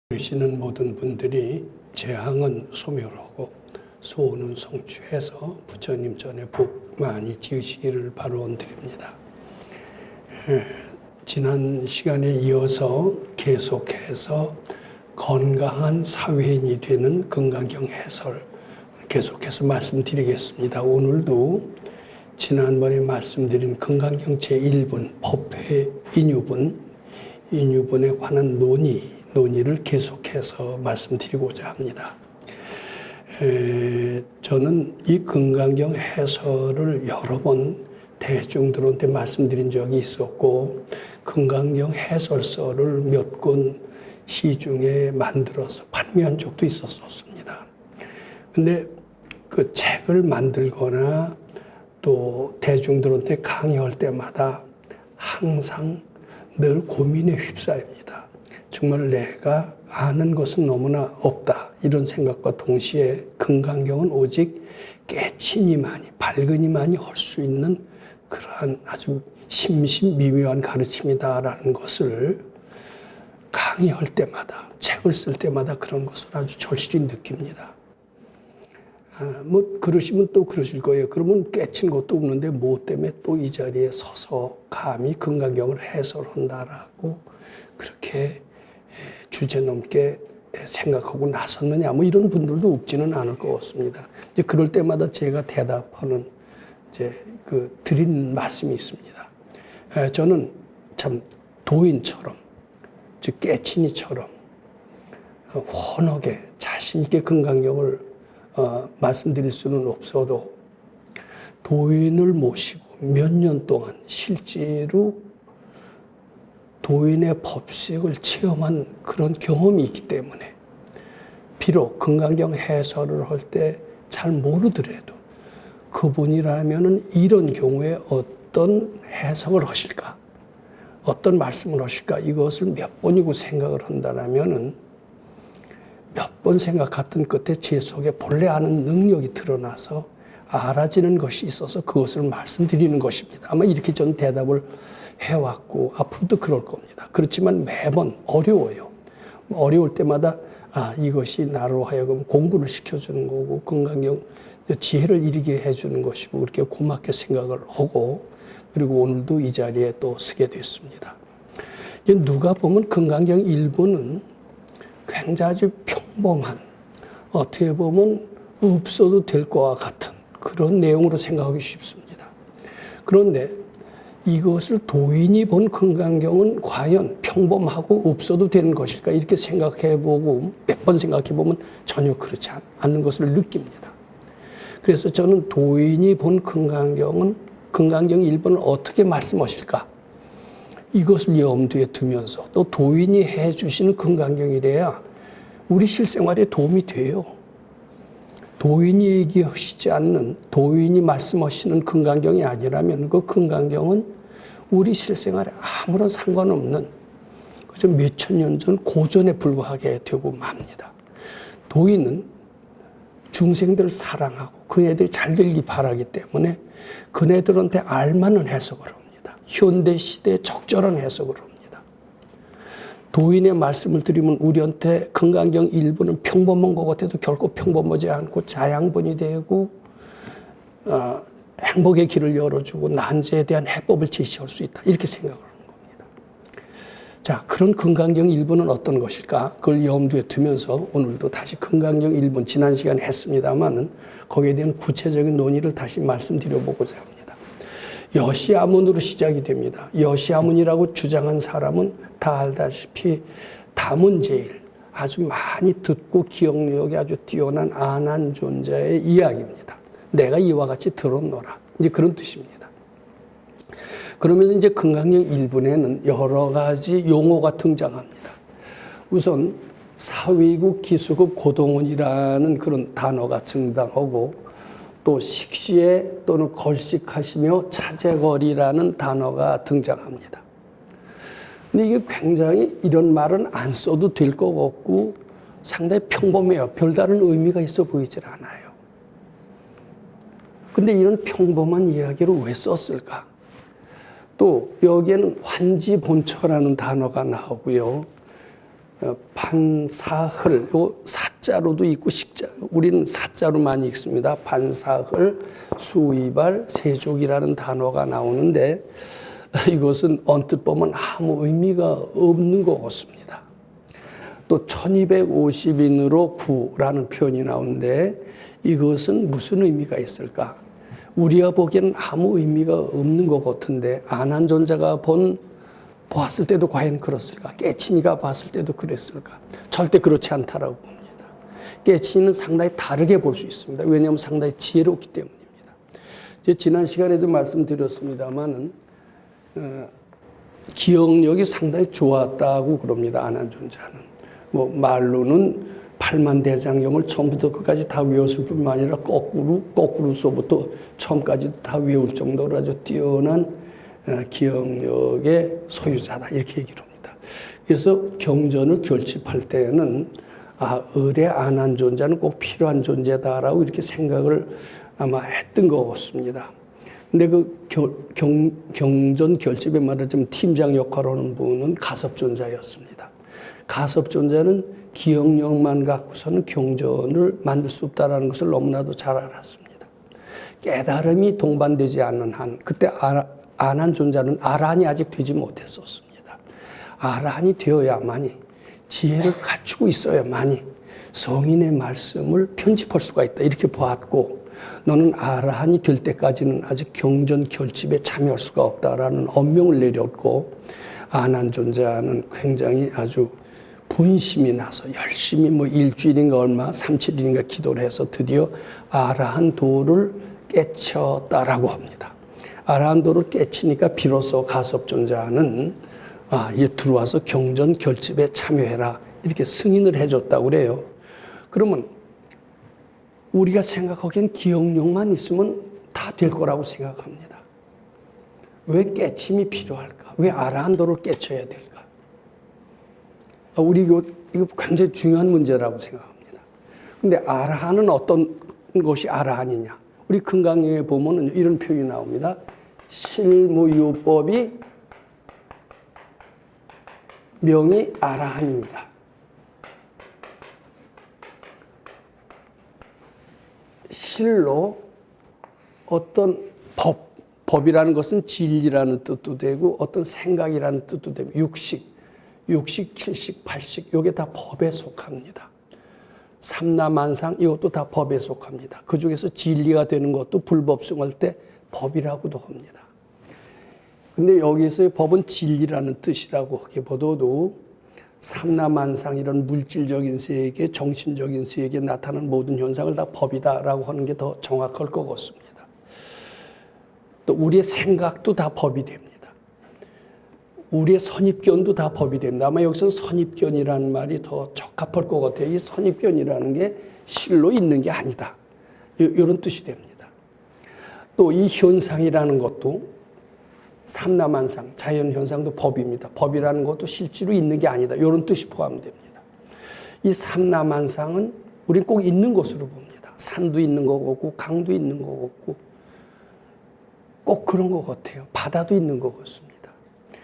계시는 모든 분들이 재앙은 소멸하고 소원은 성취해서 부처님 전에 복 많이 지으시기를 바라드립니다. 지난 시간에 이어서 계속해서 건강한 사회인이 되는 건강경 해설 계속해서 말씀드리겠습니다. 오늘도 지난번에 말씀드린 건강경 제1분 법회 인유분에 관한 논의를 계속해서 말씀드리고자 합니다. 저는 이 건강경 해설을 여러 번 대중들한테 말씀드린 적이 있었고 건강경 해설서를 몇 권 시중에 만들어서 판매한 적도 있었습니다. 근데 그 책을 만들거나 또 대중들한테 강의할 때마다 항상 늘 고민에 휩싸입니다. 정말 내가 아는 것은 너무나 없다. 이런 생각과 동시에 건강경은 오직 깨치니만이, 밝으니만이 할 수 있는 그러한 아주 심미묘한 가르침이다라는 것을 강의할 때마다, 책을 쓸 때마다 그런 것을 아주 절실히 느낍니다. 그러시면 또 그러실 거예요. 그러면 깨친 것도 없는데 뭐 때문에 또 이 자리에 서서 감히 건강경을 해설한다라고 그렇게 주제넘게 생각하고 나섰느냐, 이런 분들도 없지는 않을 것 같습니다. 이제 그럴 때마다 제가 대답하는 드린 말씀이 있습니다. 저는 참 도인처럼, 즉 깨친이처럼 환하게 자신있게 건강경을 말씀드릴 수는 없어도 도인을 모시고 몇 년 동안 실제로 도인의 법식을 체험한 그런 경험이 있기 때문에 비록 건강경 해설을 할 때 잘 모르더라도 그분이라면은 이런 경우에 어떤 해석을 하실까, 어떤 말씀을 하실까, 이것을 몇 번이고 생각을 한다면은 몇 번 생각했던 끝에 제 속에 본래 아는 능력이 드러나서 알아지는 것이 있어서 그것을 말씀드리는 것입니다. 아마 이렇게 전 대답을 해왔고 앞으로도 그럴 겁니다. 그렇지만 매번 어려워요. 어려울 때마다 이것이 나로 하여금 공부를 시켜주는 거고 건강경 지혜를 이루게 해주는 것이고 그렇게 고맙게 생각을 하고 그리고 오늘도 이 자리에 또 서게 됐습니다. 누가 보면 건강경 1부는 굉장히 아주 평범한, 어떻게 보면 없어도 될 것과 같은 그런 내용으로 생각하기 쉽습니다. 그런데 이것을 도인이 본 건강경은 과연 평범하고 없어도 되는 것일까, 이렇게 생각해보고 몇 번 생각해보면 전혀 그렇지 않는 것을 느낍니다. 그래서 저는 도인이 본 건강경 1번을 어떻게 말씀하실까, 이것을 염두에 두면서 또 도인이 해주시는 건강경이래야 우리 실생활에 도움이 돼요. 도인이 얘기하시지 않는, 도인이 말씀하시는 건강경이 아니라면 그 건강경은 우리 실생활에 아무런 상관없는 그저 몇천 년 전 고전에 불과하게 되고 맙니다. 도인은 중생들을 사랑하고 그네들이 잘 되길 바라기 때문에 그네들한테 알맞는 해석을 합니다. 현대 시대에 적절한 해석을 합니다. 도인의 말씀을 드리면 우리한테 건강경 1부는 평범한 것 같아도 결코 평범하지 않고 자양분이 되고 행복의 길을 열어주고 난제에 대한 해법을 제시할 수 있다, 이렇게 생각을 하는 겁니다. 자, 그런 건강경 1부는 어떤 것일까, 그걸 염두에 두면서 오늘도 다시 건강경 1부 지난 시간에 했습니다마는 거기에 대한 구체적인 논의를 다시 말씀드려보고자 합니다. 여시아문으로 시작이 됩니다. 여시아문이라고 주장한 사람은 다 알다시피 다문제일, 아주 많이 듣고 기억력이 아주 뛰어난 안한 존재의 이야기입니다. 내가 이와 같이 들었노라, 이제 그런 뜻입니다. 그러면서 이제 건강경 1분에는 여러 가지 용어가 등장합니다. 우선 사위국, 기수국, 고동원이라는 그런 단어가 등장하고 또 식시에 또는 걸식하시며 차제거리라는 단어가 등장합니다. 근데 이게 굉장히 이런 말은 안 써도 될 것 같고 상당히 평범해요. 별다른 의미가 있어 보이질 않아요. 근데 이런 평범한 이야기를 왜 썼을까? 또 여기에는 환지본처라는 단어가 나오고요. 반사흘, 요 사자로도 있고 식자, 우리는 사자로 많이 읽습니다. 반사흘, 수이발, 세족이라는 단어가 나오는데 이것은 언뜻 보면 아무 의미가 없는 것 같습니다. 또 1250인으로 구라는 표현이 나오는데 이것은 무슨 의미가 있을까? 우리가 보기에는 아무 의미가 없는 것 같은데 안한존자가 보았을 때도 과연 그렇을까? 깨친이가 봤을 때도 그랬을까? 절대 그렇지 않다라고 봅니다. 깨친이는 상당히 다르게 볼 수 있습니다. 왜냐하면 상당히 지혜롭기 때문입니다. 지난 시간에도 말씀드렸습니다만은 기억력이 상당히 좋았다고 그럽니다. 안한존자는. 말로는 팔만대장경을 처음부터 끝까지 다 외웠을 뿐만 아니라 거꾸로서부터 처음까지 다 외울 정도로 아주 뛰어난 기억력의 소유자다 이렇게 얘기를 합니다. 그래서 경전을 결집할 때는 을의 안한존자는 꼭 필요한 존재다라고 이렇게 생각을 아마 했던 것 같습니다. 근데 그 경전 결집에 말하자면 팀장 역할을 하는 분은 가섭존자였습니다. 가섭존자는 기억력만 갖고서는 경전을 만들 수 없다는 것을 너무나도 잘 알았습니다. 깨달음이 동반되지 않는 한, 그때 안한존자는 아란이 아직 되지 못했었습니다. 아란이 되어야만이, 지혜를 갖추고 있어야만이 성인의 말씀을 편집할 수가 있다 이렇게 보았고, 너는 아란이 될 때까지는 아직 경전 결집에 참여할 수가 없다라는 엄명을 내렸고, 안한존자는 굉장히 아주 분심이 나서 열심히 일주일인가 얼마 3-7일인가 기도를 해서 드디어 아라한도를 깨쳤다라고 합니다. 아라한도를 깨치니까 비로소 가섭존자는 얘 들어와서 경전 결집에 참여해라 이렇게 승인을 해줬다고 그래요. 그러면 우리가 생각하기엔 기억력만 있으면 다 될 거라고 생각합니다. 왜 깨침이 필요할까? 왜 아라한도를 깨쳐야 될까? 우리 이거 굉장히 중요한 문제라고 생각합니다. 근데 아라한은 어떤 것이 아라한이냐? 우리 금강경에 보면 이런 표현이 나옵니다. 실무유법이 명이 아라한입니다. 실로 어떤 법이라는 것은 진리라는 뜻도 되고 어떤 생각이라는 뜻도 되고 육식, 칠식, 팔식 이게 다 법에 속합니다. 삼라만상 이것도 다 법에 속합니다. 그중에서 진리가 되는 것도 불법성할 때 법이라고도 합니다. 근데 여기서의 법은 진리라는 뜻이라고 하기보다도 삼라만상 이런 물질적인 세계, 정신적인 세계에 나타나는 모든 현상을 다 법이다라고 하는 게 더 정확할 것 같습니다. 또 우리의 생각도 다 법이 됩니다. 우리의 선입견도 다 법이 됩니다. 아마 여기서 선입견이라는 말이 더 적합할 것 같아요. 이 선입견이라는 게 실로 있는 게 아니다. 이런 뜻이 됩니다. 또 이 현상이라는 것도 삼라만상, 자연현상도 법입니다. 법이라는 것도 실제로 있는 게 아니다. 이런 뜻이 포함됩니다. 이 삼라만상은 우리는 꼭 있는 것으로 봅니다. 산도 있는 것 같고 강도 있는 것 같고 꼭 그런 것 같아요. 바다도 있는 것 같습니다.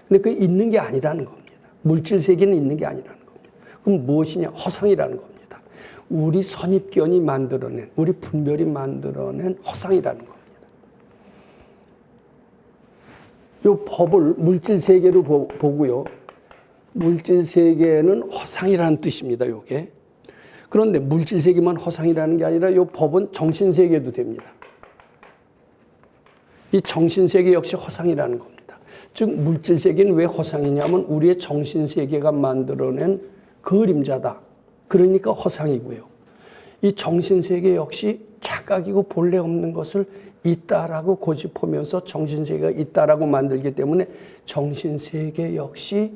근데 그게 있는 게 아니라는 겁니다. 물질 세계는 있는 게 아니라는 겁니다. 그럼 무엇이냐? 허상이라는 겁니다. 우리 선입견이 만들어낸, 우리 분별이 만들어낸 허상이라는 겁니다. 이 법을 물질 세계로 보고요. 물질 세계는 허상이라는 뜻입니다. 이게. 그런데 물질 세계만 허상이라는 게 아니라 이 법은 정신 세계도 됩니다. 이 정신 세계 역시 허상이라는 겁니다. 즉 물질 세계는 왜 허상이냐면 우리의 정신 세계가 만들어낸 그림자다. 그러니까 허상이고요. 이 정신 세계 역시 착각이고 본래 없는 것을 있다라고 고집하면서 정신 세계가 있다라고 만들기 때문에 정신 세계 역시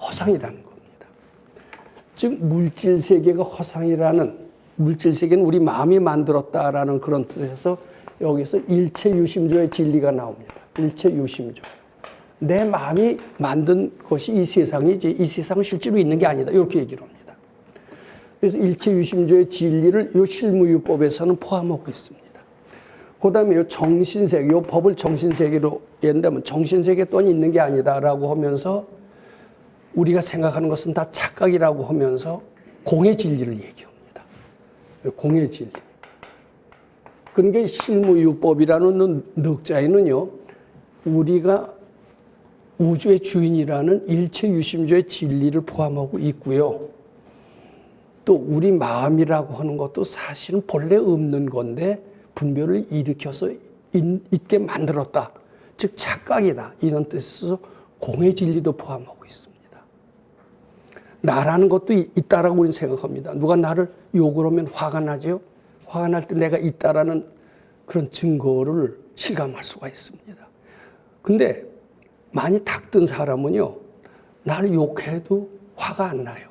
허상이라는 겁니다. 즉 물질 세계가 허상이라는, 물질 세계는 우리 마음이 만들었다라는 그런 뜻에서 여기서 일체유심조의 진리가 나옵니다. 일체유심조. 내 마음이 만든 것이 이 세상이지 이 세상은 실제로 있는 게 아니다. 이렇게 얘기를 합니다. 그래서 일체유심조의 진리를 이 실무유법에서는 포함하고 있습니다. 그 다음에 이 정신세계, 이 법을 정신세계로 얘기한다면 정신세계 또한 있는 게 아니다라고 하면서 우리가 생각하는 것은 다 착각이라고 하면서 공의 진리를 얘기합니다. 공의 진리. 그러니까 실무유법이라는 넉자에는요, 우리가 우주의 주인이라는 일체유심조의 진리를 포함하고 있고요. 또 우리 마음이라고 하는 것도 사실은 본래 없는 건데 분별을 일으켜서 있게 만들었다. 즉 착각이다. 이런 뜻에서 공의 진리도 포함하고 있습니다. 나라는 것도 있다라고 우리는 생각합니다. 누가 나를 욕을 하면 화가 나죠. 화가 날 때 내가 있다라는 그런 증거를 실감할 수가 있습니다. 근데 많이 닥든 사람은요, 나를 욕해도 화가 안 나요.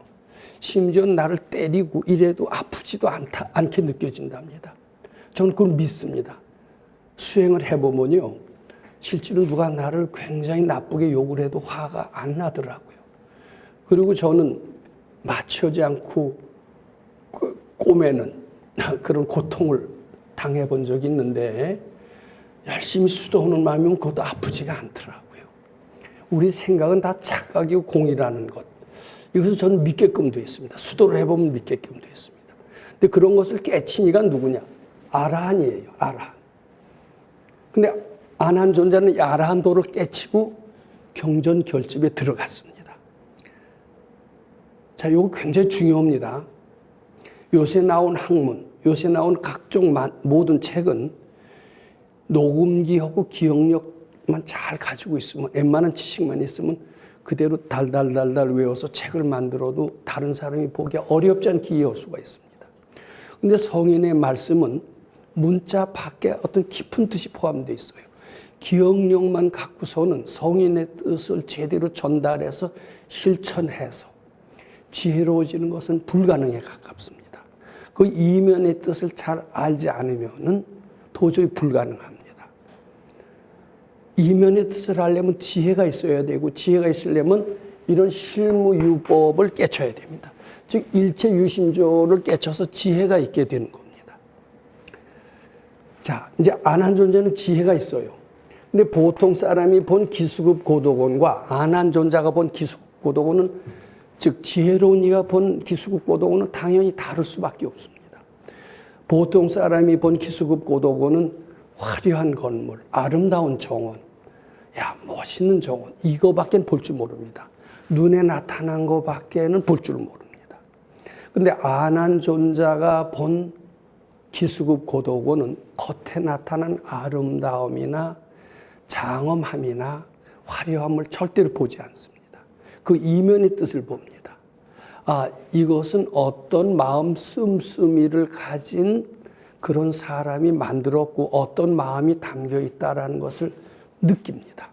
심지어 나를 때리고 이래도 아프지도 않게 느껴진답니다. 저는 그걸 믿습니다. 수행을 해보면요, 실제로 누가 나를 굉장히 나쁘게 욕을 해도 화가 안 나더라고요. 그리고 저는 맞춰지 않고 꼬매는 그런 고통을 당해본 적이 있는데 열심히 수도하는 마음이면 그것도 아프지가 않더라고요. 우리 생각은 다 착각이고 공이라는 것. 이것을 저는 믿게끔 되어 있습니다. 수도를 해보면 믿게끔 되어 있습니다. 근데 그런 것을 깨치니가 누구냐? 아라한이에요. 아라한. 근데 안한 존재는 이 아라한도를 깨치고 경전결집에 들어갔습니다. 자, 이거 굉장히 중요합니다. 요새 나온 학문, 요새 나온 각종 모든 책은 녹음기하고 기억력만 잘 가지고 있으면, 웬만한 지식만 있으면 그대로 달달달달 외워서 책을 만들어도 다른 사람이 보기 어렵지 않게 이해할 수가 있습니다. 그런데 성인의 말씀은 문자 밖에 어떤 깊은 뜻이 포함되어 있어요. 기억력만 갖고서는 성인의 뜻을 제대로 전달해서 실천해서 지혜로워지는 것은 불가능에 가깝습니다. 그 이면의 뜻을 잘 알지 않으면은 도저히 불가능합니다. 이면의 뜻을 알려면 지혜가 있어야 되고, 지혜가 있으려면 이런 실무유법을 깨쳐야 됩니다. 즉 일체유심조를 깨쳐서 지혜가 있게 되는 겁니다. 자, 이제 안한 존재는 지혜가 있어요. 근데 보통 사람이 본 기수급 고도곤과 안한 존재가 본 기수급 고도곤은, 즉 지혜로운 이가 본 기수급 고도곤은 당연히 다를 수밖에 없습니다. 보통 사람이 본 기수급 고도곤은 화려한 건물, 아름다운 정원, 야, 멋있는 정원, 이거밖에 볼 줄 모릅니다. 눈에 나타난 거밖에는 볼 줄 모릅니다. 근데 안한 존재가 본 기수급 고도곤은 겉에 나타난 아름다움이나 장엄함이나 화려함을 절대로 보지 않습니다. 그 이면의 뜻을 봅니다. 아, 이것은 어떤 마음 씀씀이를 가진 그런 사람이 만들었고 어떤 마음이 담겨 있다라는 것을 느낍니다.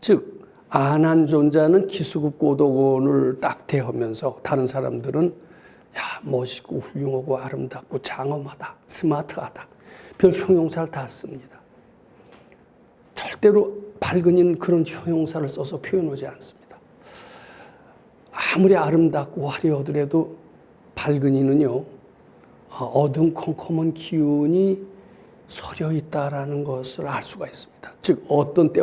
즉 안한 존재는 기수급 고도곤을 딱 대하면서 다른 사람들은 야, 멋있고 훌륭하고 아름답고 장엄하다, 스마트하다, 별 형용사를 다 씁니다. 절대로 밝은이는 그런 형용사를 써서 표현하지 않습니다. 아무리 아름답고 화려하더라도 밝은이는요, 어둠컴컴한 기운이 서려 있다라는 것을 알 수가 있습니다. 즉 어떤 때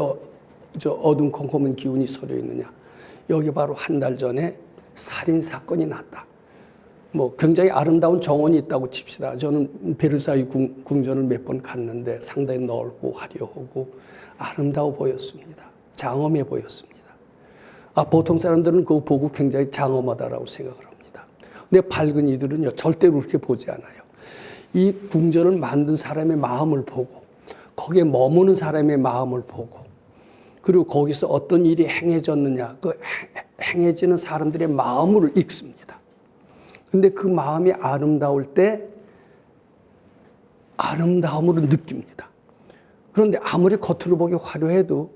어둠컴컴한 기운이 서려 있느냐. 여기 바로 한 달 전에 살인 사건이 났다. 뭐 굉장히 아름다운 정원이 있다고 칩시다. 저는 베르사유 궁전을 몇 번 갔는데 상당히 넓고 화려하고 아름다워 보였습니다. 장엄해 보였습니다. 보통 사람들은 그거 보고 굉장히 장엄하다라고 생각을 합니다. 근데 밝은 이들은요, 절대로 그렇게 보지 않아요. 이 궁전을 만든 사람의 마음을 보고, 거기에 머무는 사람의 마음을 보고, 그리고 거기서 어떤 일이 행해졌느냐, 그 행해지는 사람들의 마음을 읽습니다. 근데 그 마음이 아름다울 때 아름다움으로 느낍니다. 그런데 아무리 겉으로 보기 화려해도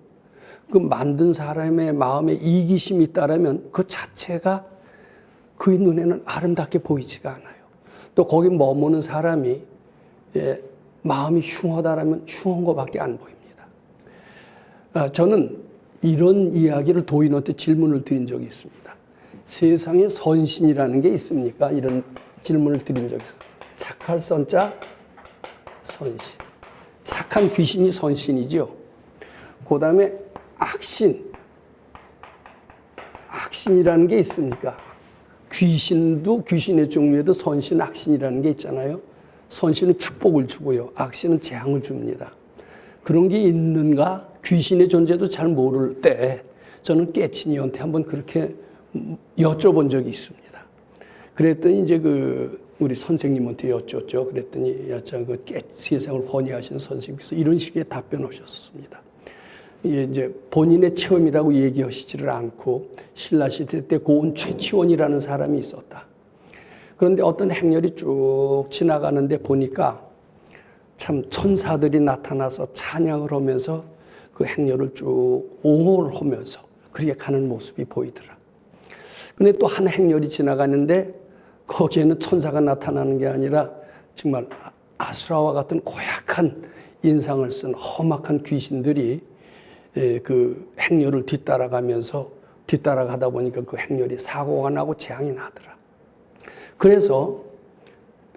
그 만든 사람의 마음에 이기심이 있다면 그 자체가 그의 눈에는 아름답게 보이지가 않아요. 또 거기 머무는 사람이 마음이 흉하다라면 흉한 것밖에 안 보입니다. 저는 이런 이야기를 도인한테 질문을 드린 적이 있습니다. 세상에 선신이라는 게 있습니까? 이런 질문을 드린 적이 있어요. 착할 선자 선신. 착한 귀신이 선신이죠. 그 다음에 악신. 악신이라는 게 있습니까? 귀신도 귀신의 종류에도 선신, 악신이라는 게 있잖아요. 선신은 축복을 주고요. 악신은 재앙을 줍니다. 그런 게 있는가? 귀신의 존재도 잘 모를 때 저는 깨친이한테 한번 그렇게 여쭤본 적이 있습니다. 그랬더니 이제 우리 선생님한테 여쭙죠. 그랬더니 야참 세상을 번뇌하시는 선생님께서 이런 식의 답변하셨습니다. 이제 본인의 체험이라고 얘기하시지를 않고 신라 시대 때 고은 최치원이라는 사람이 있었다. 그런데 어떤 행렬이 쭉 지나가는데 보니까 참 천사들이 나타나서 찬양을 하면서 그 행렬을 쭉 옹호를 하면서 그렇게 가는 모습이 보이더라. 그런데 또 한 행렬이 지나가는데 거기에는 천사가 나타나는 게 아니라 정말 아수라와 같은 고약한 인상을 쓴 험악한 귀신들이 그 행렬을 뒤따라가다 보니까 그 행렬이 사고가 나고 재앙이 나더라. 그래서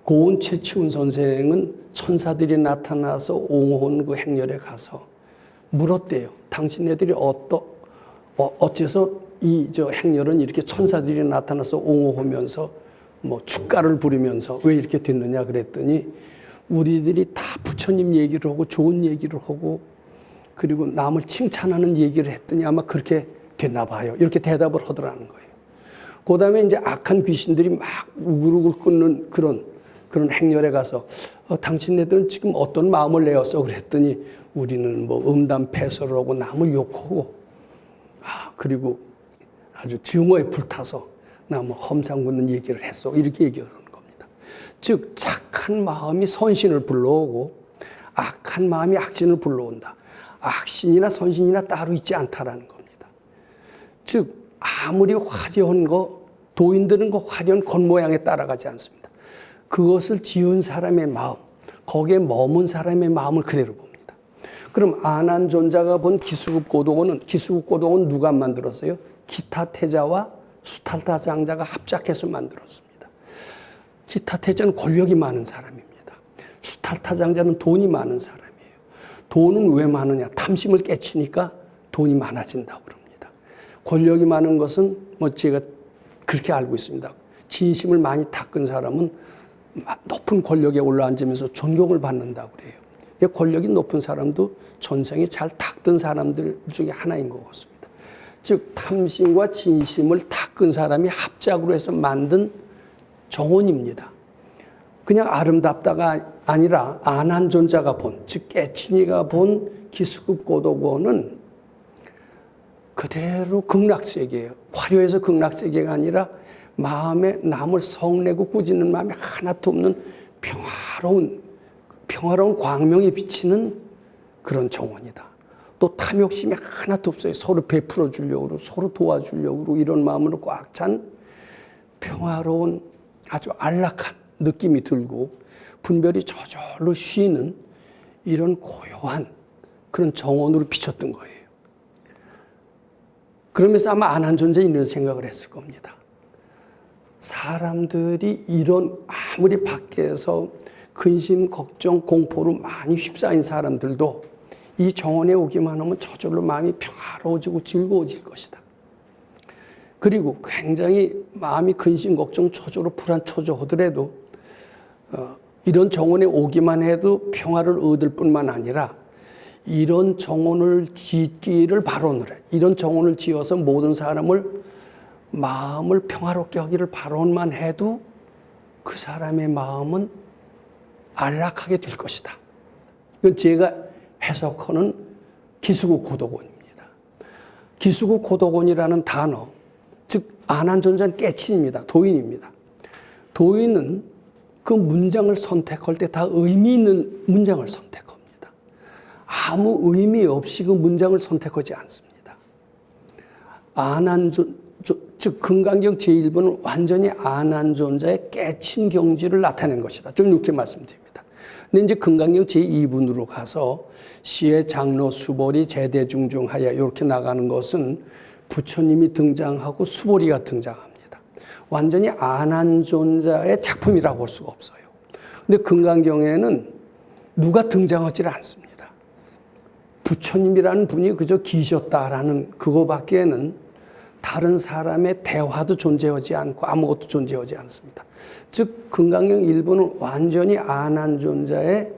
고은 최치훈 선생은 천사들이 나타나서 옹호한 그 행렬에 가서 물었대요. 당신네들이 어째서 저 행렬은 이렇게 천사들이 나타나서 옹호하면서 뭐 축가를 부르면서 왜 이렇게 됐느냐 그랬더니 우리들이 다 부처님 얘기를 하고 좋은 얘기를 하고 그리고 남을 칭찬하는 얘기를 했더니 아마 그렇게 됐나 봐요. 이렇게 대답을 하더라는 거예요. 그 다음에 이제 악한 귀신들이 막 우글우글 끓는 그런 행렬에 가서 당신네들은 지금 어떤 마음을 내었어? 그랬더니 우리는 뭐 음담패설을 하고 남을 욕하고 그리고 아주 증오에 불타서 남 험상 붙는 얘기를 했어. 이렇게 얘기하는 겁니다. 즉 착한 마음이 선신을 불러오고 악한 마음이 악신을 불러온다. 악신이나 선신이나 따로 있지 않다라는 겁니다. 즉 아무리 화려한 도인들은 그 화려한 겉모양에 따라가지 않습니다. 그것을 지은 사람의 마음, 거기에 머문 사람의 마음을 그대로 봅니다. 그럼 아난존자가 본 기수급고동은 누가 만들었어요? 기타태자와 수탈타장자가 합작해서 만들었습니다. 기타태자는 권력이 많은 사람입니다. 수탈타장자는 돈이 많은 사람이에요. 돈은 왜 많으냐? 탐심을 깨치니까 돈이 많아진다고 그럽니다. 권력이 많은 것은 제가 그렇게 알고 있습니다. 진심을 많이 닦은 사람은 높은 권력에 올라앉으면서 존경을 받는다고 그래요. 권력이 높은 사람도 전생에 잘 닦던 사람들 중에 하나인 것 같습니다. 즉 탐심과 진심을 닦은 사람이 합작으로 해서 만든 정원입니다. 그냥 아름답다가 아니라 아난존자가 즉 깨친이가 본 기수급 고도고는 그대로 극락세계예요. 화려해서 극락세계가 아니라 마음에 남을 성내고 꾸짖는 마음이 하나도 없는 평화로운 광명이 비치는 그런 정원이다. 또 탐욕심이 하나도 없어요. 서로 베풀어 주려고 그러고 서로 도와주려고 그러고 이런 마음으로 꽉 찬 평화로운 아주 안락한 느낌이 들고 분별이 저절로 쉬는 이런 고요한 그런 정원으로 비쳤던 거예요. 그러면서 아마 아난존자 이런 생각을 했을 겁니다. 사람들이 아무리 밖에서 근심, 걱정, 공포로 많이 휩싸인 사람들도 이 정원에 오기만 하면 저절로 마음이 평화로워지고 즐거워질 것이다. 그리고 굉장히 마음이 근심, 걱정, 초조로 불안, 초조하더라도 이런 정원에 오기만 해도 평화를 얻을 뿐만 아니라 이런 정원을 짓기를 바라노래. 이런 정원을 지어서 모든 사람을 마음을 평화롭게 하기를 바라만 해도 그 사람의 마음은 안락하게 될 것이다. 이건 제가 해석하는 기수국 고도곤입니다. 기수국 고도곤이라는 단어, 즉 아난존자는 깨친입니다. 도인입니다. 도인은 그 문장을 선택할 때 다 의미 있는 문장을 선택합니다. 아무 의미 없이 그 문장을 선택하지 않습니다. 즉 금강경 제1부는 완전히 아난존자의 깨친 경지를 나타낸 것이다. 좀 이렇게 말씀드립니다. 근데 이제 금강경 제2분으로 가서 시의 장로 수보리 제대중중하여 이렇게 나가는 것은 부처님이 등장하고 수보리가 등장합니다. 완전히 아난존자의 작품이라고 할 수가 없어요. 근데 금강경에는 누가 등장하지 않습니다. 부처님이라는 분이 그저 계셨다라는 그거밖에는 다른 사람의 대화도 존재하지 않고 아무것도 존재하지 않습니다. 즉 금강경 일부는 완전히 안한존자의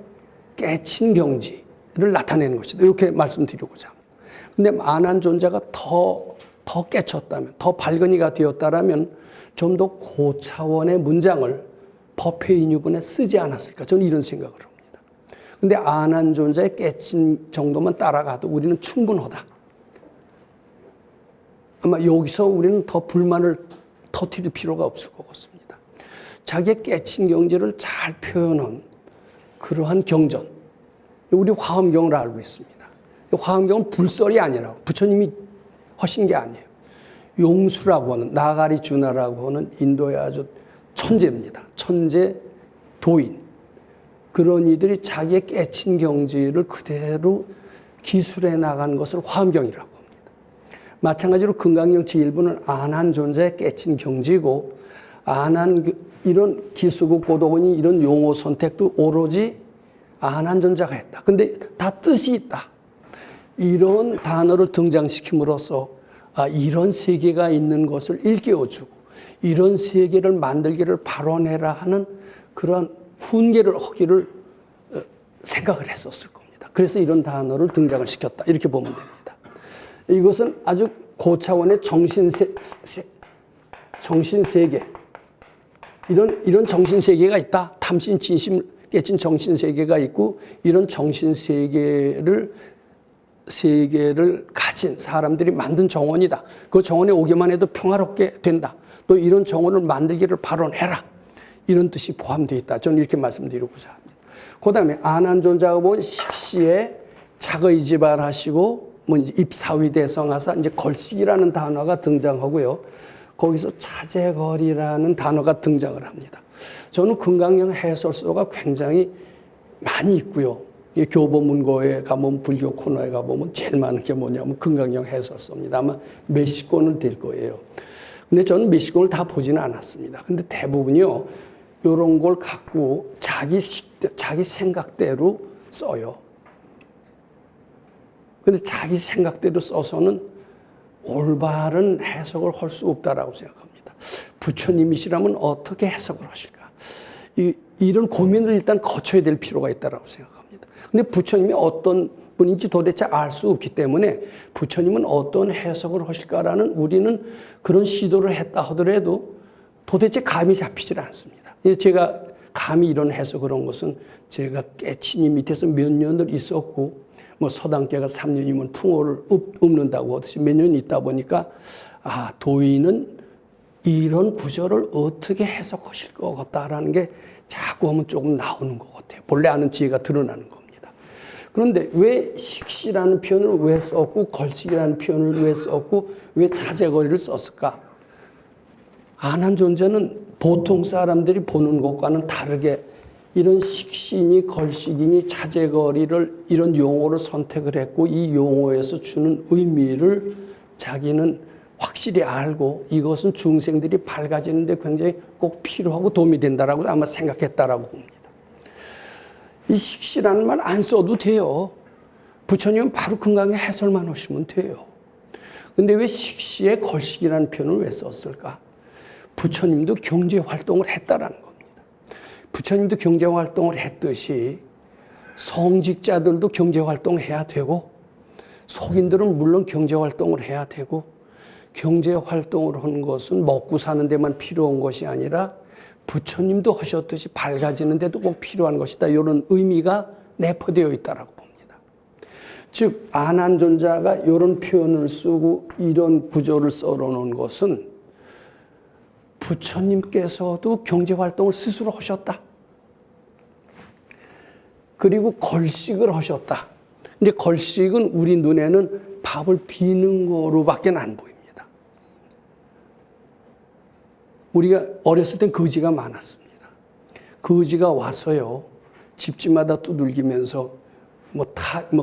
깨친 경지를 나타내는 것이다. 이렇게 말씀드리고자 합니다. 근데 안한존자가 더 깨쳤다면, 더 발견이가 되었다면 좀 더 고차원의 문장을 법회인유본에 쓰지 않았을까? 저는 이런 생각을 합니다. 근데 안한존자의 깨친 정도만 따라가도 우리는 충분하다. 아마 여기서 우리는 더 불만을 터뜨릴 필요가 없을 것 같습니다. 자기의 깨친 경지를 잘 표현한 그러한 경전. 우리 화엄경을 알고 있습니다. 화엄경은 불설이 아니라 부처님이 하신 게 아니에요. 용수라고 하는, 나가리주나라고 하는 인도의 아주 천재입니다. 천재 도인. 그런 이들이 자기의 깨친 경지를 그대로 기술해 나간 것을 화엄경이라고 합니다. 마찬가지로 금강경 제1부는 안한존자의 깨친 경지고, 이런 기수국 고도원이 이런 용어 선택도 오로지 안한존자가 했다. 근데 다 뜻이 있다. 이런 단어를 등장시킴으로써 이런 세계가 있는 것을 일깨워주고 이런 세계를 만들기를 발언해라 하는 그런 훈계를 하기를 생각을 했었을 겁니다. 그래서 이런 단어를 등장을 시켰다. 이렇게 보면 됩니다. 이것은 아주 고차원의 정신세계. 이런 정신세계가 있다. 탐심, 진심 깨친 정신세계가 있고 이런 정신세계를 가진 사람들이 만든 정원이다. 그 정원에 오기만 해도 평화롭게 된다. 또 이런 정원을 만들기를 발언해라. 이런 뜻이 포함되어 있다. 저는 이렇게 말씀드리고자 합니다. 그 다음에 안한존자가 본 식시에 자거이지발하시고 입사위대성하사 이제 걸식이라는 단어가 등장하고요. 거기서 차제거리라는 단어가 등장을 합니다. 저는 금강경 해설서가 굉장히 많이 있고요. 교보문고에 가보면 불교 코너에 가보면 제일 많은 게 뭐냐면 금강경 해설서입니다. 아마 몇십 권을 될 거예요. 근데 저는 몇십 권을 다 보지는 않았습니다. 근데 대부분이요. 이런 걸 갖고 자기 생각대로 써요. 근데 자기 생각대로 써서는 올바른 해석을 할 수 없다라고 생각합니다. 부처님이시라면 어떻게 해석을 하실까? 이런 고민을 일단 거쳐야 될 필요가 있다라고 생각합니다. 근데 부처님이 어떤 분인지 도대체 알 수 없기 때문에 부처님은 어떤 해석을 하실까라는 우리는 그런 시도를 했다 하더라도 도대체 감이 잡히질 않습니다. 제가 감히 이런 해석을 한 것은 제가 깨친이 밑에서 몇 년을 있었고 서당계가 3년이면 풍어를 읊는다고 하듯이 몇 년 있다 보니까 도인은 이런 구절을 어떻게 해석하실 것 같다라는 게 자꾸 하면 조금 나오는 것 같아요. 본래 아는 지혜가 드러나는 겁니다. 그런데 왜 식시라는 표현을 왜 썼고 걸식이라는 표현을 왜 썼고 왜 차제거리를 썼을까? 안한존자는 보통 사람들이 보는 것과는 다르게 이런 식시니 걸식이니 차제거리를 이런 용어를 선택을 했고 이 용어에서 주는 의미를 자기는 확실히 알고 이것은 중생들이 밝아지는 데 굉장히 꼭 필요하고 도움이 된다라고 아마 생각했다라고 봅니다. 이 식시라는 말 안 써도 돼요. 부처님은 바로 금강의 해설만 하시면 돼요. 근데 왜 식시에 걸식이라는 표현을 왜 썼을까? 부처님도 경제활동을 했다라는 겁니다. 부처님도 경제활동을 했듯이 성직자들도 경제활동해야 되고 속인들은 물론 경제활동을 해야 되고 경제활동을 하는 것은 먹고 사는 데만 필요한 것이 아니라 부처님도 하셨듯이 밝아지는 데도 꼭 필요한 것이다. 이런 의미가 내포되어 있다고 봅니다. 즉 안한존자가 이런 표현을 쓰고 이런 구조를 써놓은 것은 부처님께서도 경제활동을 스스로 하셨다. 그리고 걸식을 하셨다. 근데 걸식은 우리 눈에는 밥을 비는 거로밖에 안 보입니다. 우리가 어렸을 땐 거지가 많았습니다. 거지가 와서요, 집집마다 두들기면서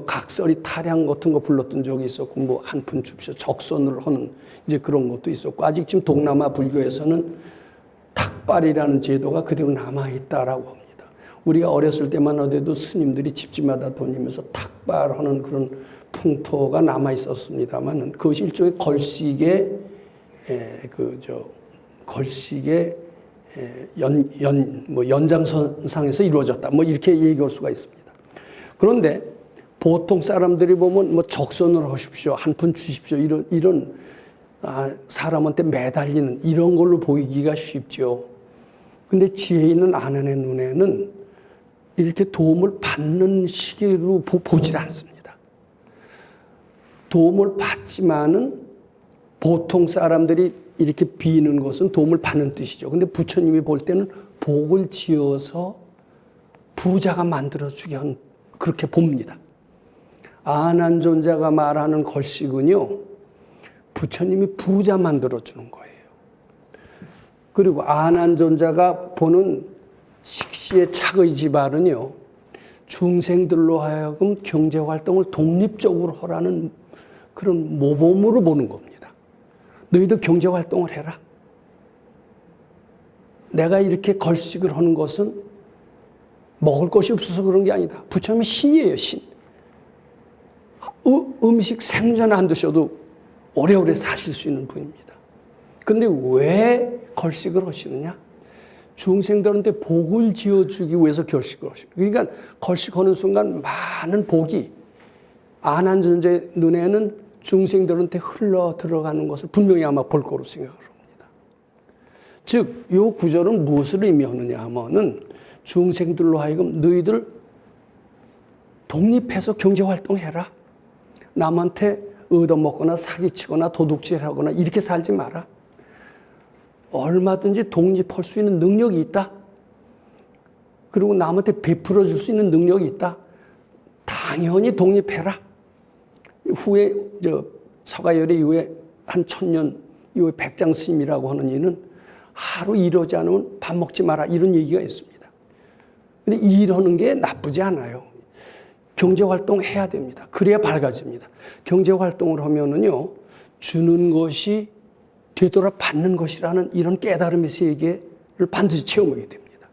각설이 타량 같은 거 불렀던 적이 있었고, 한 푼 줍시오. 적선을 하는 이제 그런 것도 있었고, 아직 지금 동남아 불교에서는 탁발이라는 제도가 그대로 남아있다라고 합니다. 우리가 어렸을 때만 하더라도 스님들이 집집마다 다니면서 탁발하는 그런 풍토가 남아있었습니다만, 그것이 일종의 걸식의 걸식의 연장선상에서 이루어졌다. 뭐 이렇게 얘기할 수가 있습니다. 그런데 보통 사람들이 보면 뭐 적선을 하십시오. 한 푼 주십시오. 이런 사람한테 매달리는 이런 걸로 보이기가 쉽죠. 근데 지혜 있는 아내의 눈에는 이렇게 도움을 받는 시기로 보질 않습니다. 도움을 받지만은 보통 사람들이 이렇게 비는 것은 도움을 받는 뜻이죠. 근데 부처님이 볼 때는 복을 지어서 부자가 만들어주게 한 그렇게 봅니다. 아난존자가 말하는 걸식은요, 부처님이 부자 만들어주는 거예요. 그리고 아난존자가 보는 식시의 착의 발은요, 중생들로 하여금 경제활동을 독립적으로 하라는 그런 모범으로 보는 겁니다. 너희도 경제활동을 해라. 내가 이렇게 걸식을 하는 것은 먹을 것이 없어서 그런 게 아니다. 부처님은 신이에요, 신. 음식 생전 안 드셔도 오래오래 사실 수 있는 분입니다. 근데 왜 걸식을 하시느냐? 중생들한테 복을 지어주기 위해서 결식을 하시고, 그러니까 걸식하는 순간 많은 복이 아난존자의 눈에는 중생들한테 흘러 들어가는 것을 분명히 아마 볼 거로 생각을 합니다. 즉, 이 구절은 무엇을 의미하느냐 하면은 중생들로 하여금 너희들 독립해서 경제활동해라. 남한테 얻어먹거나 사기치거나 도둑질하거나 이렇게 살지 마라. 얼마든지 독립할 수 있는 능력이 있다. 그리고 남한테 베풀어 줄 수 있는 능력이 있다. 당연히 독립해라. 후에 서가열의 이후에 한 1000년 이후에 백장스님이라고 하는 이는 하루 이러지 않으면 밥 먹지 마라 이런 얘기가 있습니다. 근데 이러는 게 나쁘지 않아요. 경제활동 해야 됩니다. 그래야 밝아집니다. 경제활동을 하면은요, 주는 것이 되돌아 받는 것이라는 이런 깨달음의 세계를 반드시 체험하게 됩니다.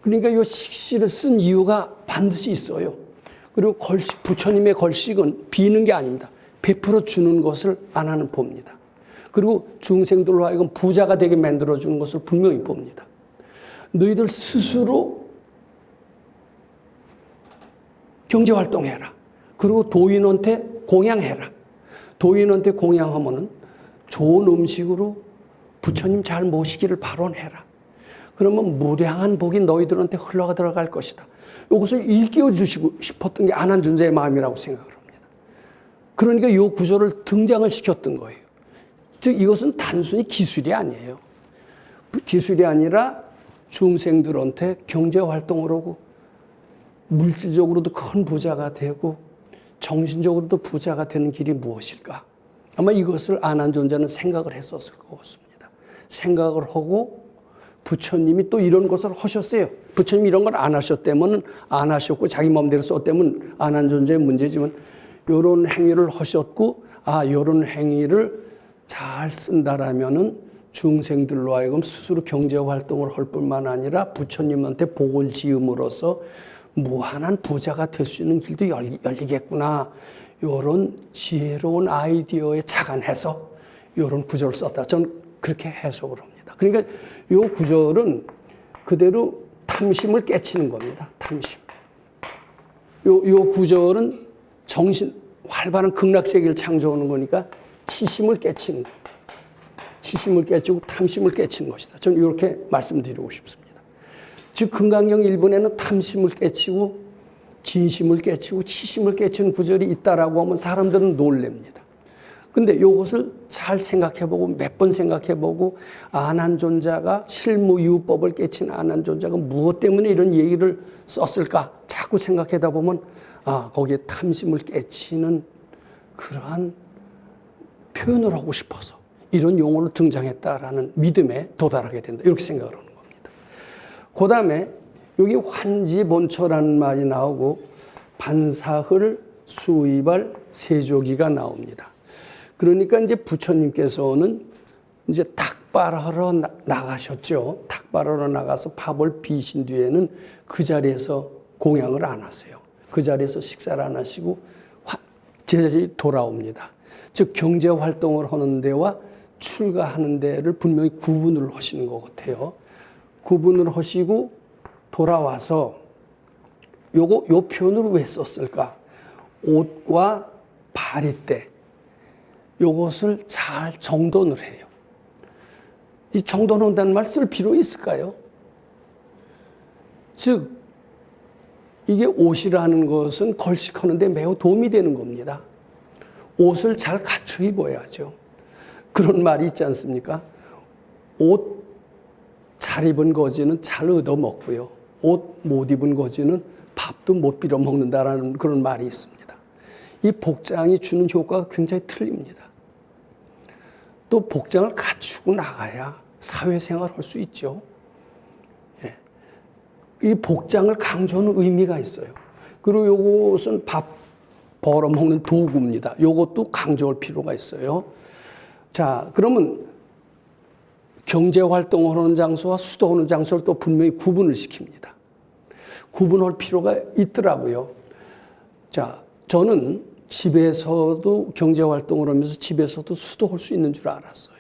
그러니까 이 식시를 쓴 이유가 반드시 있어요. 그리고 부처님의 걸식은 비는 게 아닙니다. 베풀어 주는 것을 안 하는 봅니다. 그리고 중생들로 하여금 부자가 되게 만들어주는 것을 분명히 봅니다. 너희들 스스로 경제활동해라. 그리고 도인한테 공양해라. 도인한테 공양하면은 좋은 음식으로 부처님 잘 모시기를 발언해라. 그러면 무량한 복이 너희들한테 흘러가 들어갈 것이다. 이것을 일깨워 주시고 싶었던 게 아난존자의 마음이라고 생각을 합니다. 그러니까 이 구조를 등장을 시켰던 거예요. 즉 이것은 단순히 기술이 아니에요. 기술이 아니라 중생들한테 경제활동을 하고 물질적으로도 큰 부자가 되고 정신적으로도 부자가 되는 길이 무엇일까? 아마 이것을 아난존자는 생각을 했었을 것 같습니다. 생각을 하고 부처님이 또 이런 것을 하셨어요. 부처님이 이런 걸 안 하셨다면 안 하셨고 자기 마음대로 썼다면 아난존자의 문제지만 이런 행위를 하셨고 이런 행위를 잘 쓴다라면은 중생들로 하여금 스스로 경제활동을 할 뿐만 아니라 부처님한테 복을 지음으로써 무한한 부자가 될 수 있는 길도 열리겠구나. 이런 지혜로운 아이디어에 착안해서 이런 구절을 썼다. 저는 그렇게 해석을 합니다. 그러니까 이 구절은 그대로 탐심을 깨치는 겁니다. 탐심. 이 구절은 활발한 극락세계를 창조하는 거니까 치심을 깨치는 겁니다. 치심을 깨치고 탐심을 깨치는 것이다. 저는 이렇게 말씀드리고 싶습니다. 즉 금강경 1번에는 탐심을 깨치고 진심을 깨치고 치심을 깨치는 구절이 있다라고 하면 사람들은 놀랍니다. 근데 이것을 잘 생각해보고 몇 번 생각해보고 아난존자가 실무이유법을 깨친 아난존자가 무엇 때문에 이런 얘기를 썼을까 자꾸 생각하다 보면 거기에 탐심을 깨치는 그러한 표현을 하고 싶어서 이런 용어로 등장했다라는 믿음에 도달하게 된다. 이렇게 생각을 합니다. 그 다음에 여기 환지본처라는 말이 나오고 반사흘 수이발 세조기가 나옵니다. 그러니까 이제 부처님께서는 이제 닭발하러 나가셨죠. 닭발하러 나가서 밥을 비신 뒤에는 그 자리에서 공양을 안 하세요. 그 자리에서 식사를 안 하시고 제자들이 돌아옵니다. 즉 경제활동을 하는 데와 출가하는 데를 분명히 구분을 하시는 것 같아요. 구분을 하시고 돌아와서 요 표현을 왜 썼을까? 옷과 바리떼, 요것을 잘 정돈을 해요. 이 정돈한다는 말 쓸 필요 있을까요? 즉, 이게 옷이라는 것은 걸식하는 데 매우 도움이 되는 겁니다. 옷을 잘 갖춰 입어야죠. 그런 말이 있지 않습니까? 옷 잘 입은 거지는 잘 얻어먹고요. 옷 못 입은 거지는 밥도 못 빌어먹는다라는 그런 말이 있습니다. 이 복장이 주는 효과가 굉장히 틀립니다. 또 복장을 갖추고 나가야 사회생활을 할 수 있죠. 예. 이 복장을 강조하는 의미가 있어요. 그리고 요것은 밥 벌어먹는 도구입니다. 요것도 강조할 필요가 있어요. 자, 그러면 경제활동을 하는 장소와 수도하는 장소를 또 분명히 구분을 시킵니다. 구분할 필요가 있더라고요. 자, 저는 집에서도 경제활동을 하면서 집에서도 수도할 수 있는 줄 알았어요.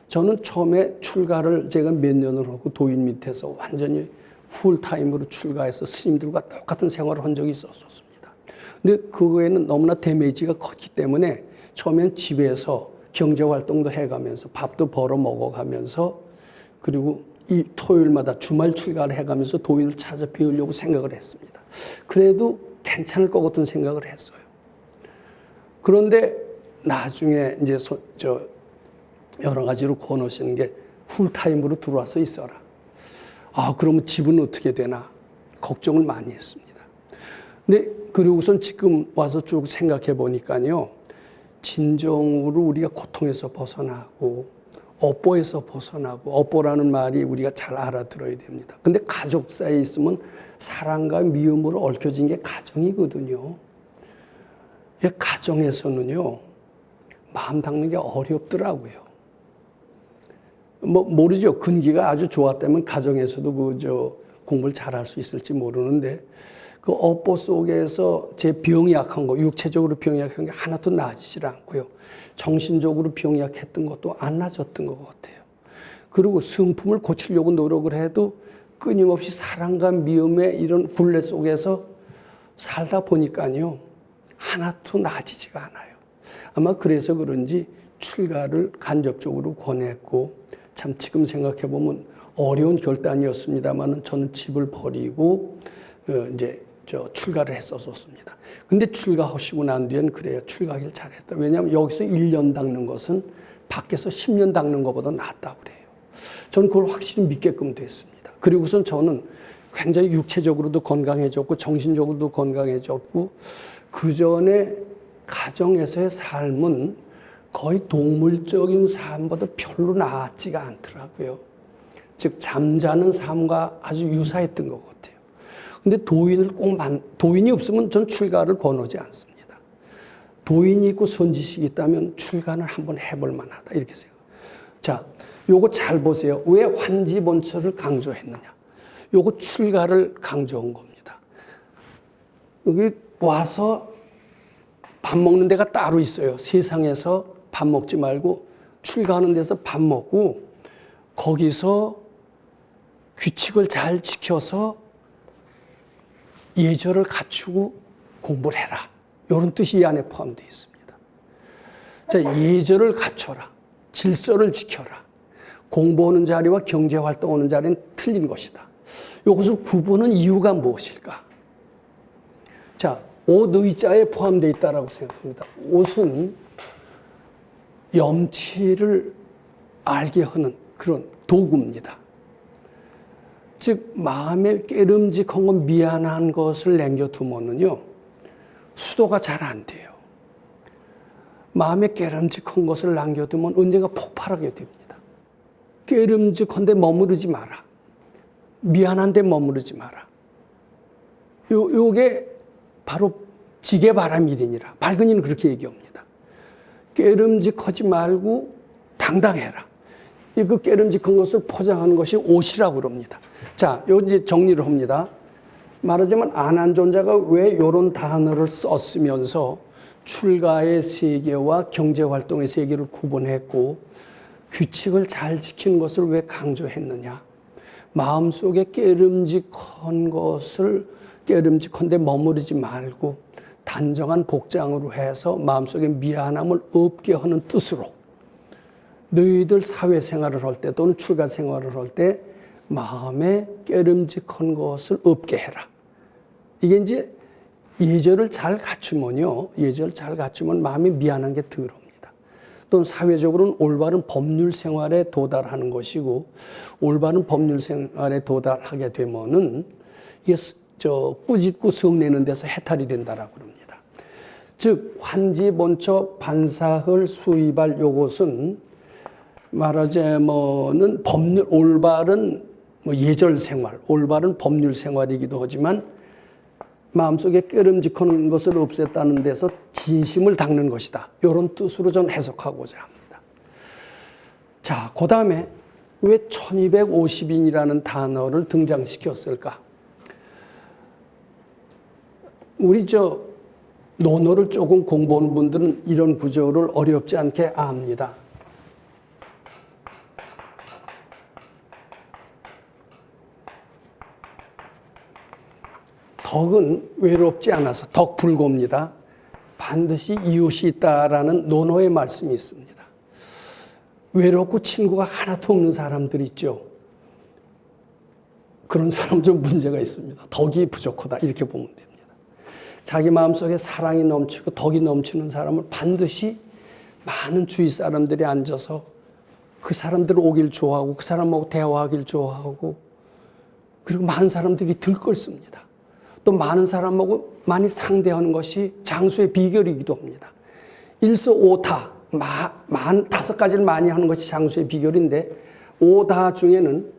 저는 처음에 출가를 제가 몇 년을 하고 도인 밑에서 완전히 풀타임으로 출가해서 스님들과 똑같은 생활을 한 적이 있었습니다. 근데 그거에는 너무나 데미지가 컸기 때문에 처음엔 집에서 경제활동도 해가면서 밥도 벌어 먹어가면서 그리고 이 토요일마다 주말 출가를 해가면서 도인을 찾아 배우려고 생각을 했습니다. 그래도 괜찮을 것 같은 생각을 했어요. 그런데 나중에 이제 여러 가지로 권하시는 게 풀타임으로 들어와서 있어라. 아, 그러면 집은 어떻게 되나 걱정을 많이 했습니다. 근데 그리고선 지금 와서 쭉 생각해 보니까요. 진정으로 우리가 고통에서 벗어나고 업보에서 벗어나고 업보라는 말이 우리가 잘 알아들어야 됩니다. 근데 가족 사이에 있으면 사랑과 미움으로 얽혀진 게 가정이거든요. 가정에서는요. 마음 닦는 게 어렵더라고요. 모르죠. 근기가 아주 좋았다면 가정에서도 공부를 잘할 수 있을지 모르는데 그 업보 속에서 제 병이 약한 거, 육체적으로 병이 약한 게 하나도 나아지질 않고요. 정신적으로 병이 약했던 것도 안 나아졌던 것 같아요. 그리고 성품을 고치려고 노력을 해도 끊임없이 사랑과 미움의 이런 굴레 속에서 살다 보니까요. 하나도 나아지지가 않아요. 아마 그래서 그런지 출가를 간접적으로 권했고 참 지금 생각해 보면 어려운 결단이었습니다만 저는 집을 버리고 이제 출가를 했었습니다. 근데 출가하시고 난 뒤엔 그래요. 출가하길 잘했다. 왜냐하면 여기서 1년 닦는 것은 밖에서 10년 닦는 것보다 낫다고 그래요. 저는 그걸 확실히 믿게끔 됐습니다. 그리고선 저는 굉장히 육체적으로도 건강해졌고 정신적으로도 건강해졌고 그 전에 가정에서의 삶은 거의 동물적인 삶보다 별로 나았지가 않더라고요. 즉 잠자는 삶과 아주 유사했던 것 같아요. 근데 도인이 없으면 전 출가를 권하지 않습니다. 도인이 있고 선지식이 있다면 출가는 한번 해볼 만하다 이렇게 생각. 자, 요거 잘 보세요. 왜 환지본처를 강조했느냐? 요거 출가를 강조한 겁니다. 여기 와서 밥 먹는 데가 따로 있어요. 세상에서 밥 먹지 말고 출가하는 데서 밥 먹고 거기서 규칙을 잘 지켜서 예절을 갖추고 공부를 해라. 이런 뜻이 이 안에 포함되어 있습니다. 자, 예절을 갖춰라. 질서를 지켜라. 공부하는 자리와 경제활동하는 자리는 틀린 것이다. 이것을 구분하는 이유가 무엇일까? 자, 옷 의자에 포함되어 있다고 생각합니다. 옷은 염치를 알게 하는 그런 도구입니다. 즉 마음에 깨름직한 것, 미안한 것을 남겨두면요 수도가 잘 안 돼요. 마음에 깨름직한 것을 남겨두면 언젠가 폭발하게 됩니다. 깨름직한데 머무르지 마라. 미안한데 머무르지 마라. 요게 바로 지게바람일이니라. 발근이는 그렇게 얘기합니다. 깨름직하지 말고 당당해라. 그 깨름직한 것을 포장하는 것이 옷이라고 그럽니다. 자, 요 이제 정리를 합니다. 말하자면 안한존자가 왜 이런 단어를 썼으면서 출가의 세계와 경제활동의 세계를 구분했고 규칙을 잘 지키는 것을 왜 강조했느냐. 마음속에 깨름직한데 머무르지 말고 단정한 복장으로 해서 마음속에 미안함을 없게 하는 뜻으로 너희들 사회생활을 할 때 또는 출가생활을 할 때 마음에 깨름직한 것을 없게 해라. 이게 이제 예절을 잘 갖추면요. 예절을 잘 갖추면 마음이 미안한 게 덜 옵니다. 또는 사회적으로는 올바른 법률 생활에 도달하는 것이고 올바른 법률 생활에 도달하게 되면은 이게 꾸짖고 성내는 데서 해탈이 된다라고 그럽니다. 즉 환지본처 반사흘 수의발 요것은 말하자면은 법률 올바른 예절 생활, 올바른 법률 생활이기도 하지만 마음속에 깨름직한 것을 없앴다는 데서 진심을 닦는 것이다. 이런 뜻으로 전 해석하고자 합니다. 자, 그 다음에 왜 1250인이라는 단어를 등장시켰을까? 우리 논어를 조금 공부하는 분들은 이런 구조를 어렵지 않게 압니다. 덕은 외롭지 않아서 덕불고입니다. 반드시 이웃이 있다라는 논어의 말씀이 있습니다. 외롭고 친구가 하나도 없는 사람들 있죠. 그런 사람 좀 문제가 있습니다. 덕이 부족하다 이렇게 보면 됩니다. 자기 마음속에 사랑이 넘치고 덕이 넘치는 사람을 반드시 많은 주위 사람들이 앉아서 그 사람들 오길 좋아하고 그 사람하고 대화하길 좋아하고 그리고 많은 사람들이 들끓습니다. 또 많은 사람하고 많이 상대하는 것이 장수의 비결이기도 합니다. 일서오타, 다섯 가지를 많이 하는 것이 장수의 비결인데 오다 중에는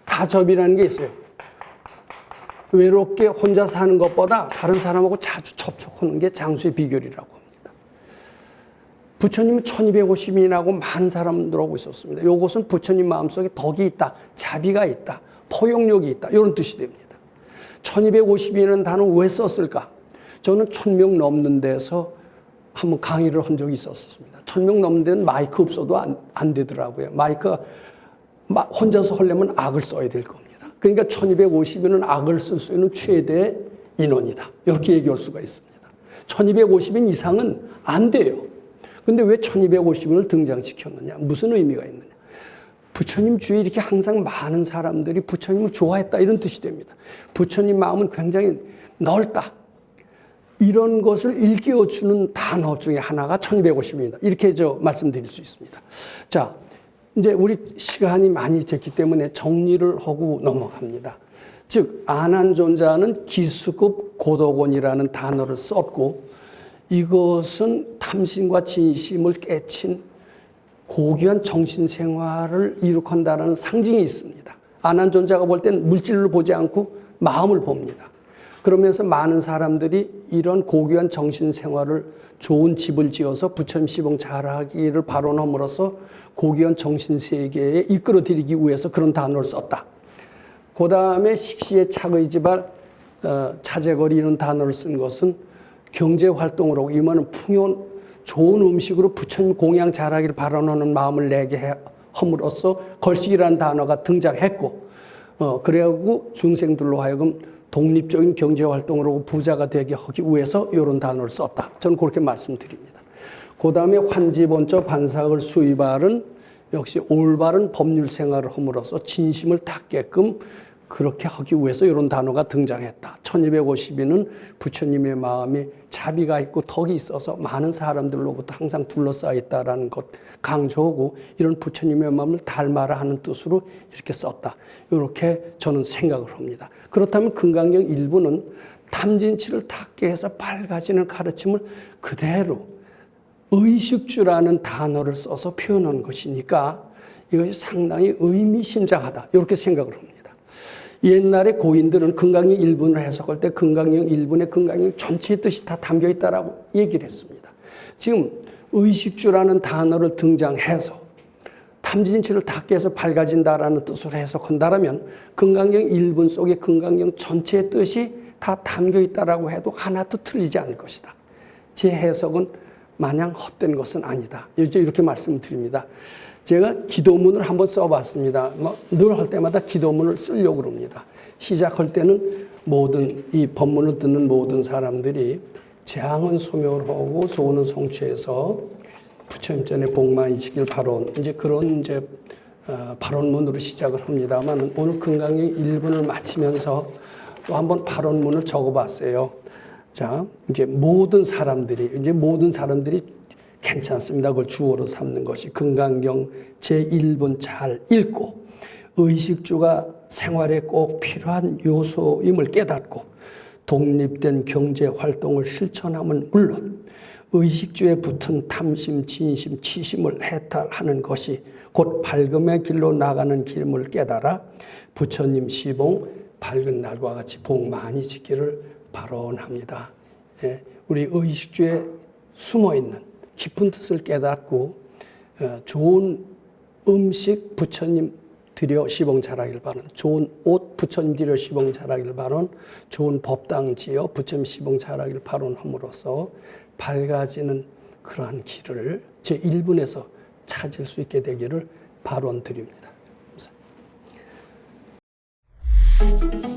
다접이라는 게 있어요. 외롭게 혼자 사는 것보다 다른 사람하고 자주 접촉하는 게 장수의 비결이라고 합니다. 부처님은 1250인하고 많은 사람들하고 있었습니다. 이것은 부처님 마음속에 덕이 있다, 자비가 있다, 포용력이 있다 이런 뜻이 됩니다. 1250이라는 단어 왜 썼을까? 저는 1000명 넘는 데서 한번 강의를 한 적이 있었습니다. 1000명 넘는 데는 마이크 없어도 안 되더라고요. 마이크가 혼자서 하려면 악을 써야 될 겁니다. 그러니까 1250인은 악을 쓸 수 있는 최대 인원이다. 이렇게 얘기할 수가 있습니다. 1250인 이상은 안 돼요. 근데 왜 1250인을 등장시켰느냐? 무슨 의미가 있느냐? 부처님 주위에 이렇게 항상 많은 사람들이 부처님을 좋아했다 이런 뜻이 됩니다. 부처님 마음은 굉장히 넓다. 이런 것을 일깨워주는 단어 중에 하나가 1250입니다. 이렇게 말씀드릴 수 있습니다. 자, 이제 우리 시간이 많이 됐기 때문에 정리를 하고 넘어갑니다. 즉 아난존자는 기수급 고도곤이라는 단어를 썼고 이것은 탐심과 진심을 깨친 고귀한 정신생활을 이룩한다는 상징이 있습니다. 아난존자가 볼 때는 물질을 보지 않고 마음을 봅니다. 그러면서 많은 사람들이 이런 고귀한 정신생활을 좋은 집을 지어서 부처님 시봉 잘하기를 발언함으로써 고귀한 정신세계에 이끌어들이기 위해서 그런 단어를 썼다. 그 다음에 식시의 착의지발 차제거리 이런 단어를 쓴 것은 경제활동으로 이만은 풍요한 좋은 음식으로 부처님 공양 잘하기를 바라는 마음을 내게 함으로써 걸식이라는 단어가 등장했고 그래갖고 중생들로 하여금 독립적인 경제활동으로 부자가 되게 하기 위해서 이런 단어를 썼다. 저는 그렇게 말씀드립니다. 그 다음에 환지본처 반사을 수의발은 역시 올바른 법률 생활을 함으로써 진심을 닦게끔 그렇게 하기 위해서 이런 단어가 등장했다. 1250인은 부처님의 마음에 자비가 있고 덕이 있어서 많은 사람들로부터 항상 둘러싸여 있다는 것 강조하고 이런 부처님의 마음을 닮아라 하는 뜻으로 이렇게 썼다. 이렇게 저는 생각을 합니다. 그렇다면 금강경 일부는 탐진치를 닦게 해서 밝아지는 가르침을 그대로 의식주라는 단어를 써서 표현한 것이니까 이것이 상당히 의미심장하다. 이렇게 생각을 합니다. 옛날에 고인들은 금강경 1분을 해석할 때 금강경 1분에 금강경 전체의 뜻이 다 담겨 있다라고 얘기를 했습니다. 지금 의식주라는 단어를 등장해서 탐진치를 닦게 해서 밝아진다라는 뜻으로 해석한다면 금강경 1분 속에 금강경 전체의 뜻이 다 담겨 있다라고 해도 하나도 틀리지 않을 것이다. 제 해석은 마냥 헛된 것은 아니다. 이제 이렇게 말씀드립니다. 제가 기도문을 한번 써봤습니다. 늘 할 때마다 기도문을 쓰려고 그럽니다. 시작할 때는 모든 이 법문을 듣는 모든 사람들이 재앙은 소멸하고 소원은 성취해서 부처님 전에 복 많이 지길 바론, 이제 그런 이제 발언문으로 시작을 합니다만, 오늘 금강경 1분을 마치면서 또 한번 발언문을 적어봤어요. 자, 이제 모든 사람들이 괜찮습니다. 그걸 주어로 삼는 것이 금강경 제1분 잘 읽고 의식주가 생활에 꼭 필요한 요소임을 깨닫고 독립된 경제 활동을 실천함은 물론 의식주에 붙은 탐심, 진심, 치심을 해탈하는 것이 곧 밝음의 길로 나가는 길임을 깨달아 부처님 시봉 밝은 날과 같이 복 많이 지기를 발언합니다. 예, 우리 의식주에 숨어있는 깊은 뜻을 깨닫고 좋은 음식 부처님 드려 시봉 잘하길 바라는, 좋은 옷 부처님 드려 시봉 잘하길 바라는, 좋은 법당 지어 부처님 시봉 잘하길 바라함으로써 밝아지는 그러한 길을 제1분에서 찾을 수 있게 되기를 발언드립니다. 감사합니다.